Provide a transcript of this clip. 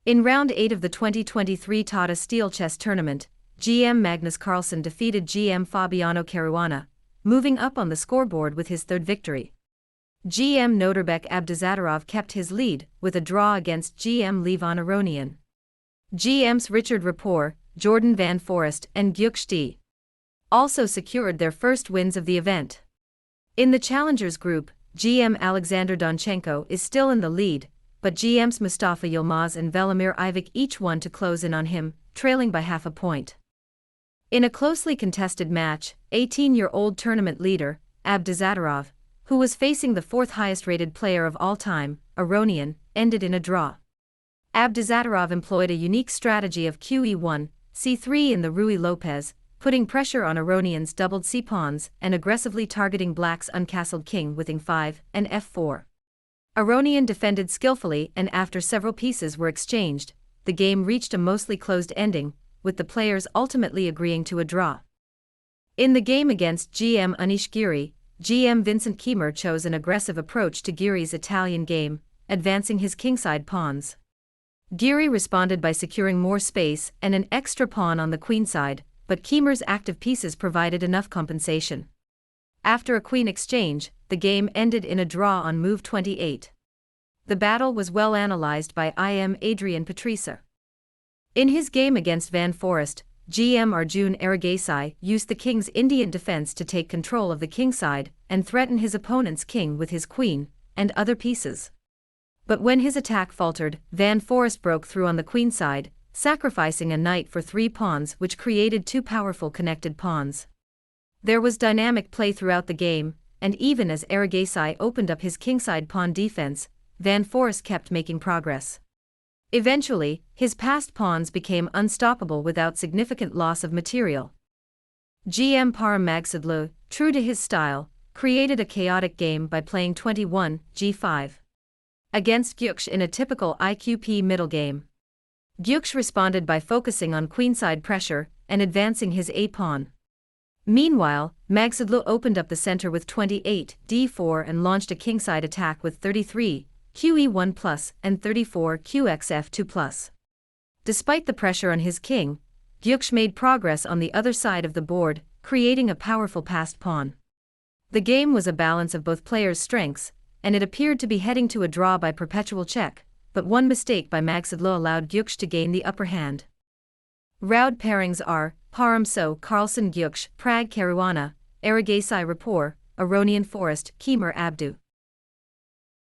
In Round 8 of the 2023 Tata Steel Chess Tournament, GM Magnus Carlsen defeated GM Fabiano Caruana, moving up on the scoreboard with his third victory. GM Noterbek Abduzattarov kept his lead, with a draw against GM Levon Aronian. GMs Richard Rapport, Jordan Van Forest and Gyökçe also secured their first wins of the event. In the Challengers Group, GM Alexander Donchenko is still in the lead, but GMs Mustafa Yilmaz and Velimir Ivik each won to close in on him, trailing by half a point. In a closely contested match, 18-year-old tournament leader, Abduzattarov, who was facing the fourth highest-rated player of all time, Aronian, ended in a draw. Abduzattarov employed a unique strategy of QE1, C3 in the Ruy Lopez, putting pressure on Aronian's doubled c-pawns and aggressively targeting Black's uncastled king with Ing5 and f4. Aronian defended skillfully, and after several pieces were exchanged, the game reached a mostly closed ending, with the players ultimately agreeing to a draw. In the game against GM Anish Giri, GM Vincent Kiemer chose an aggressive approach to Giri's Italian game, advancing his kingside pawns. Giri responded by securing more space and an extra pawn on the queenside, but Kiemer's active pieces provided enough compensation. After a queen exchange, the game ended in a draw on move 28. The battle was well analyzed by IM Adrian Patrica. In his game against Van Forest, GM Arjun Erigaisi used the king's Indian defense to take control of the kingside and threaten his opponent's king with his queen and other pieces. But when his attack faltered, Van Forest broke through on the queenside, sacrificing a knight for 3 pawns, which created 2 powerful connected pawns. There was dynamic play throughout the game, and even as Erigaisi opened up his kingside pawn defense, Van Forest kept making progress. Eventually, his passed pawns became unstoppable without significant loss of material. GM Parham Magsadlu, true to his style, created a chaotic game by playing 21 G5 against Gyökçe in a typical IQP middle game. Gyökçe responded by focusing on queenside pressure and advancing his A-pawn. Meanwhile, Magsadlu opened up the center with 28 D4 and launched a kingside attack with 33 QE1+ and 34 QXF2+. Despite the pressure on his king, Gyökçe made progress on the other side of the board, creating a powerful passed pawn. The game was a balance of both players' strengths, and it appeared to be heading to a draw by perpetual check, but one mistake by Magsadlu allowed Gyökçe to gain the upper hand. Round pairings are Parham So, Carlsen Gyökçe, Prag Caruana, Erigaisi Rapport, Aronian Forest, Kiemer Abdu.